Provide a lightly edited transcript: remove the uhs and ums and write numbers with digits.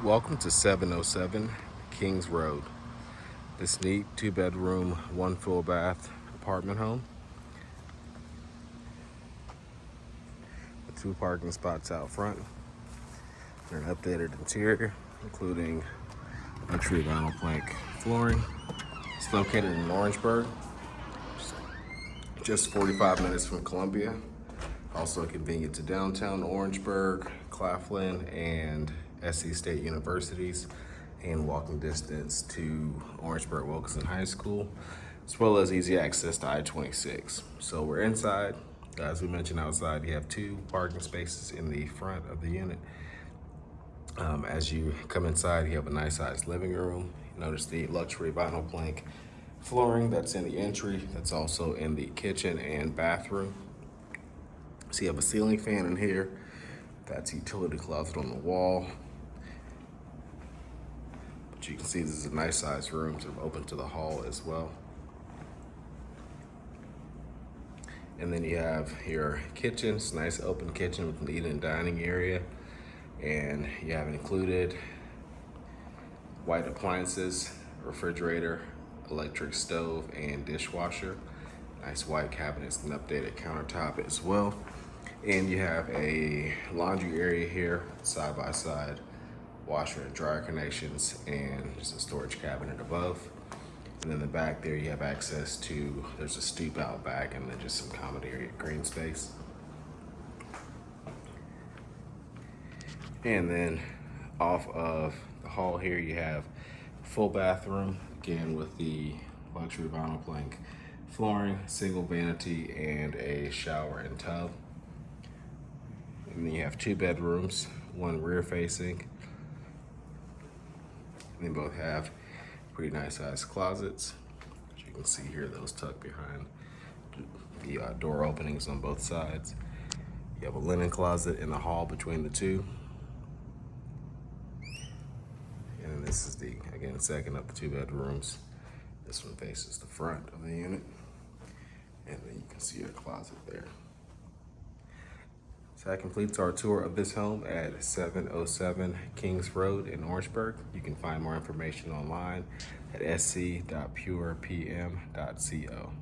Welcome to 707 Kings Road. This neat 2-bedroom, 1 full bath apartment home with 2 parking spots out front and an updated interior, including luxury vinyl plank flooring. It's located in Orangeburg, just 45 minutes from Columbia. Also convenient to downtown Orangeburg, Claflin, and State Universities, and walking distance to Orange-Wilkinson High School, as well as easy access to I-26. So we're inside. As we mentioned, outside you have 2 parking spaces in the front of the unit. As you come inside, you have a nice sized living room. You notice the luxury vinyl plank flooring that's in the entry, that's also in the kitchen and bathroom. So you have a ceiling fan in here. That's a utility closet on the wall. But you can see this is a nice sized room, sort of open to the hall as well. And then you have your kitchen. It's a nice open kitchen with an eating and dining area. And you have included white appliances, refrigerator, electric stove, and dishwasher. Nice white cabinets and updated countertop as well. And you have a laundry area here, side by side, washer and dryer connections, and just a storage cabinet above. And then in the back there, you have access to, there's a stoop out back, and then just some common area green space. And then off of the hall here, you have a full bathroom, again with the luxury vinyl plank flooring, single vanity, and a shower and tub. And then you have 2 bedrooms, 1 rear facing. And they both have pretty nice sized closets. As you can see here, those tuck behind the door openings on both sides. You have a linen closet in the hall between the 2. And then this is the, again, second of the 2 bedrooms. This one faces the front of the unit. And then you can see a closet there. So that completes our tour of this home at 707 Kings Road in Orangeburg. You can find more information online at sc.purepm.co.